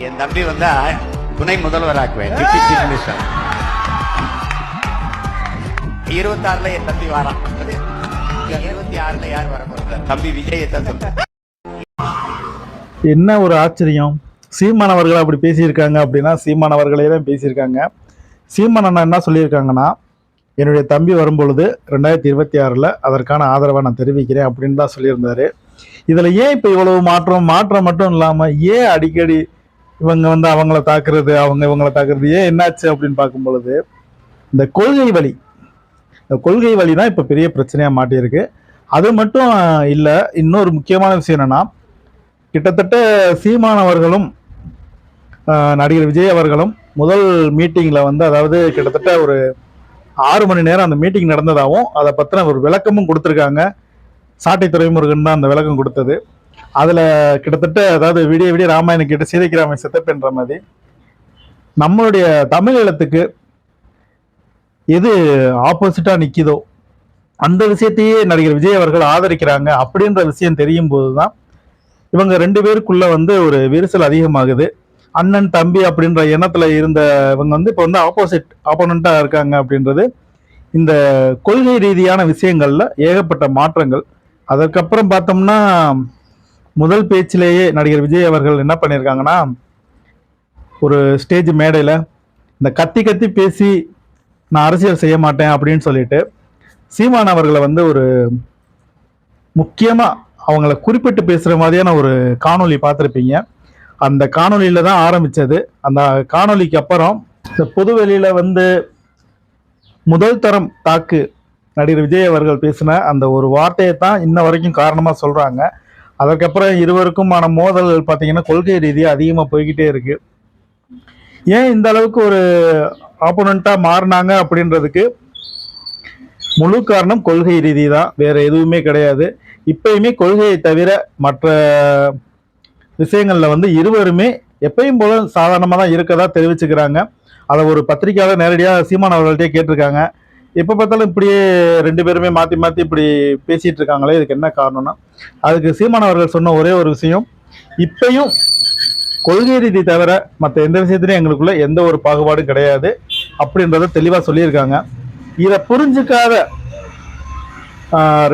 என் தம்பி வந்தா துணை முதல்வராக்குவேன், டிப்டி சீஃப் மினிஸ்டர். 26ல என் தம்பி வரான். 26ல யார் வர போறாங்க? தம்பி விஜயத்தை சொல்ற. என்ன ஒரு ஆச்சரியம், சீமான் அவர்கள் அப்படி பேசியிருக்காங்க அப்படின்னா சீமான் அவர்களே தான் பேசியிருக்காங்க. சீமான் அண்ணா என்ன சொல்லியிருக்காங்கன்னா, என்னுடைய தம்பி வரும்பொழுது 2026ல் அதற்கான ஆதரவை நான் தெரிவிக்கிறேன் அப்படின்னு தான் சொல்லியிருந்தாரு. இதில் ஏன் இப்போ இவ்வளவு மாற்றம் மட்டும் இல்லாமல் ஏன் அடிக்கடி இவங்க வந்து அவங்கள தாக்குறது, அவங்க இவங்களை தாக்குறது, ஏன் என்னாச்சு அப்படின்னு பார்க்கும் பொழுது இந்த கொள்கை வழி தான் இப்போ பெரிய பிரச்சனையாக மாட்டியிருக்கு. அது மட்டும் இல்லை, இன்னொரு முக்கியமான விஷயம் என்னன்னா, கிட்டத்தட்ட சீமான் அவர்களும் நடிகர் விஜய் அவர்களும் முதல் மீட்டிங்கில் வந்து, அதாவது கிட்டத்தட்ட ஒரு 6 மணி நேரம் அந்த மீட்டிங் நடந்ததாகவும் அதை பற்றின ஒரு விளக்கமும் கொடுத்துருக்காங்க. சாட்டை துறைமுருகன் தான் அந்த விளக்கம் கொடுத்தது. அதில் கிட்டத்தட்ட, அதாவது விடிய ராமாயணம் கேட்டு சீதைக்கு ராமன் சித்தப்பென்ற மாதிரி நம்மளுடைய தமிழ் எழுத்துக்கு எது ஆப்போசிட்டாக நிற்கிதோ அந்த விஷயத்தையே நடிகர் விஜய் அவர்கள் ஆதரிக்கிறாங்க அப்படின்ற விஷயம் தெரியும் போது தான் இவங்க 2 பேருக்குள்ள வந்து ஒரு விரிசல் அதிகமாகுது. அண்ணன் தம்பி அப்படின்ற எண்ணத்துல இருந்த இவங்க வந்து இப்போ வந்து ஆப்போனண்டா இருக்காங்க அப்படின்றது இந்த கொள்கை ரீதியான விஷயங்கள்ல ஏகப்பட்ட மாற்றங்கள். அதற்கப்புறம் பார்த்தோம்னா, முதல் பேச்சிலேயே நடிகர் விஜய் அவர்கள் என்ன பண்ணியிருக்காங்கன்னா, ஒரு ஸ்டேஜ் மேடையில் இந்த கத்தி பேசி நான் அரசியல் செய்ய மாட்டேன் அப்படின்னு சொல்லிட்டு சீமான் அவர்களை வந்து ஒரு முக்கியமாக அவங்கள குறிப்பிட்டு பேசுகிற மாதிரியான ஒரு காணொலி பார்த்துருப்பீங்க. அந்த காணொலியில தான் ஆரம்பித்தது. அந்த காணொலிக்கு அப்புறம் பொதுவெளியில் வந்து முதல் தரம் தாக்கு நடிகர் விஜய் அவர்கள் பேசின அந்த ஒரு வார்த்தையை தான் இன்ன வரைக்கும் காரணமாக சொல்கிறாங்க. அதற்கப்புறம் இருவருக்குமான மோதல் பார்த்தீங்கன்னா கொள்கை ரீதியாக அதிகமாக போய்கிட்டே இருக்கு. ஏன் இந்த அளவுக்கு ஒரு ஆப்போனண்ட்டாக மாறினாங்க அப்படின்றதுக்கு முழு காரணம் கொள்கை ரீதி தான், வேற எதுவுமே கிடையாது. இப்பயுமே கொள்கையை தவிர மற்ற விஷயங்கள்ல வந்து இருவருமே எப்பயும் போல சாதாரணமாக தான் இருக்கதா தெரிவிச்சுக்கிறாங்க. அதை ஒரு பத்திரிகையாளர் நேரடியாக சீமான் அவர்கள்ட்டே கேட்டிருக்காங்க. எப்போ பார்த்தாலும் இப்படியே 2 பேருமே மாற்றி இப்படி பேசிட்டு இருக்காங்களே, இதுக்கு என்ன காரணம்னா, அதுக்கு சீமான் அவர்கள் சொன்ன ஒரே ஒரு விஷயம், இப்பயும் கொள்கை ரீதி தவிர மற்ற எந்த விஷயத்திலையும் எங்களுக்குள்ள எந்த ஒரு பாகுபாடும் கிடையாது அப்படின்றத தெளிவாக சொல்லியிருக்காங்க. இதை புரிஞ்சுக்காத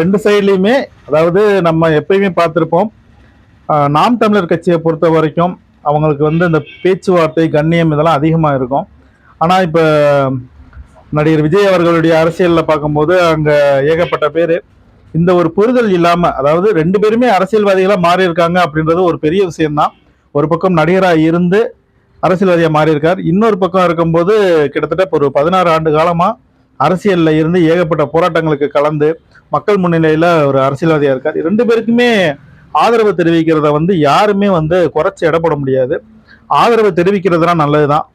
2 சைட்லையுமே, அதாவது நம்ம எப்பயுமே பார்த்துருப்போம், நாம் தமிழர் கட்சியை பொறுத்த வரைக்கும் அவங்களுக்கு வந்து இந்த பேச்சுவார்த்தை கண்ணியம் இதெல்லாம் அதிகமாக இருக்கும். ஆனால் இப்போ நடிகர் விஜய் அவர்களுடைய அரசியலில் பார்க்கும்போது அங்கே ஏகப்பட்ட பேர் இந்த ஒரு புரிதல் இல்லாமல், அதாவது 2 பேருமே அரசியல்வாதிகளாக மாறி இருக்காங்க அப்படின்றது ஒரு பெரிய விஷயம்தான். ஒரு பக்கம் நடிகராக இருந்து அரசியல்வாதியாக மாறி இருக்கார், இன்னொரு பக்கம் இருக்கும்போது கிட்டத்தட்ட ஒரு 16 ஆண்டு காலமாக அரசியலில் இருந்து ஏகப்பட்ட போராட்டங்களுக்கு கலந்து மக்கள் முன்னிலையில் ஒரு அரசியல்வாதியாக இருக்கார். 2 பேருக்குமே ஆதரவு தெரிவிக்கிறத வந்து யாருமே வந்து குறைச்சி இடப்பட முடியாது. ஆதரவு தெரிவிக்கிறதுலாம் நல்லது தான்.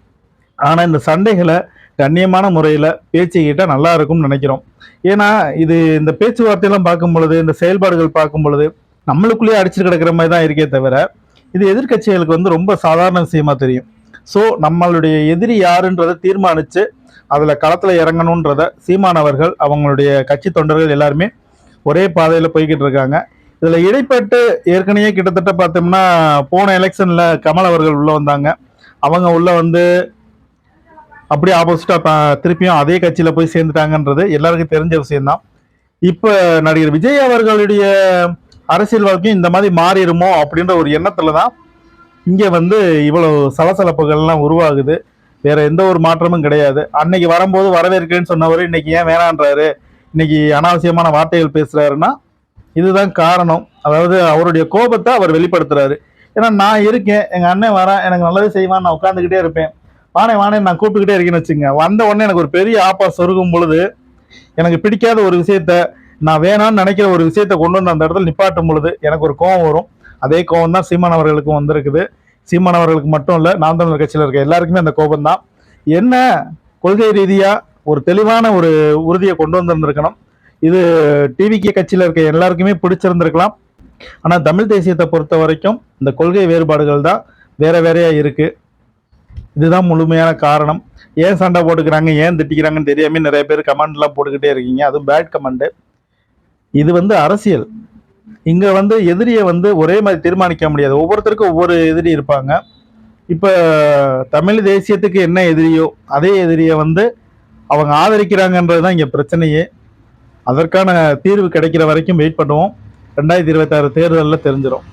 ஆனால் இந்த சண்டைகளை கண்ணியமான முறையில் பேச்சுக்கிட்ட நல்லா இருக்கும்னு நினைக்கிறோம். ஏன்னா இது இந்த பேச்சுவார்த்தையெல்லாம் பார்க்கும் பொழுது, இந்த செயல்பாடுகள் பார்க்கும் பொழுது நம்மளுக்குள்ளேயே அடிச்சு கிடக்கிற மாதிரி தான் இருக்கே தவிர, இது எதிர்கட்சிகளுக்கு வந்து ரொம்ப சாதாரண விஷயமா தெரியும். ஸோ நம்மளுடைய எதிரி யாருன்றதை தீர்மானித்து அதில் களத்தில் இறங்கணுன்றத சீமான் அவர்கள் அவங்களுடைய கட்சி தொண்டர்கள் எல்லாருமே ஒரே பாதையில் போய்கிட்டு இருக்காங்க. இதில் இடைப்பட்டு ஏற்கனவே கிட்டத்தட்ட பார்த்தோம்னா போன எலெக்ஷனில் கமல் அவர்கள் உள்ளே வந்தாங்க. அவங்க உள்ளே வந்து அப்படியே ஆப்போசிட்டாக திருப்பியும் அதே கட்சியில் போய் சேர்ந்துட்டாங்கன்றது எல்லாருக்கும் தெரிஞ்ச விஷயம்தான். இப்போ நடிகர் விஜய் அவர்களுடைய அரசியல் வாழ்க்கையும் இந்த மாதிரி மாறிடுமோ அப்படின்ற ஒரு எண்ணத்தில் தான் இங்கே வந்து இவ்வளோ சலசலப்புகள்லாம் உருவாகுது. வேற எந்த ஒரு மாற்றமும் கிடையாது. அன்னைக்கு வரும்போது வரவேற்கிறேன்னு சொன்னவர் இன்னைக்கு ஏன் வேணான்றாரு, இன்னைக்கு அனாவசியமான வார்த்தைகள் பேசுறாருன்னா இதுதான் காரணம். அதாவது அவருடைய கோபத்தை அவர் வெளிப்படுத்துறாரு. ஏன்னா நான் இருக்கேன், எங்க அண்ணன் வரேன், எனக்கு நல்லது செய்வான், நான் உட்காந்துக்கிட்டே இருப்பேன், வானே நான் கூப்பிட்டுக்கிட்டே இருக்கேன்னு வச்சுங்க, வந்த உடனே எனக்கு ஒரு பெரிய ஆப்பா சொருகும் பொழுது, எனக்கு பிடிக்காத ஒரு விஷயத்த, நான் வேணான்னு நினைக்கிற ஒரு விஷயத்த கொண்டு வந்து அந்த இடத்துல நிப்பாட்டும் பொழுது எனக்கு ஒரு கோபம் வரும். அதே கோபம் தான் சீமான் அவர்களுக்கும் வந்திருக்குது. சீமான் அவர்களுக்கு மட்டும் இல்லை, நாம் தமிழர் கட்சியில் இருக்க எல்லாருக்குமே அந்த கோபம் தான். என்ன கொள்கை ரீதியா ஒரு தெளிவான ஒரு உறுதியை கொண்டு வந்திருந்திருக்கணும். இது டிவிகே கட்சியில் இருக்க எல்லாருக்குமே பிடிச்சிருந்திருக்கலாம். ஆனால் தமிழ் தேசியத்தை பொறுத்த வரைக்கும் இந்த கொள்கை வேறுபாடுகள் தான் வேறையா இருக்கு. இதுதான் முழுமையான காரணம். ஏன் சண்டை போட்டுக்கிறாங்க, ஏன் திட்டிக்கிறாங்கன்னு தெரியாம நிறைய பேர் கமெண்ட்லாம் போட்டுக்கிட்டே இருக்கீங்க. அதுவும் பேட் கமெண்ட். இது வந்து அரசியல். இங்க வந்து எதிரியை வந்து ஒரே மாதிரி தீர்மானிக்க முடியாது. ஒவ்வொருத்தருக்கும் ஒவ்வொரு எதிரி இருப்பாங்க. இப்போ தமிழ் தேசியத்துக்கு என்ன எதிரியோ அதே எதிரியை வந்து அவங்க ஆதரிக்கிறாங்கன்றது தான் இங்கே பிரச்சனையே. அதற்கான தீர்வு கிடைக்கிற வரைக்கும் வெயிட் பண்ணுவோம். 2026 தேர்தலில் தெரிஞ்சிடும்.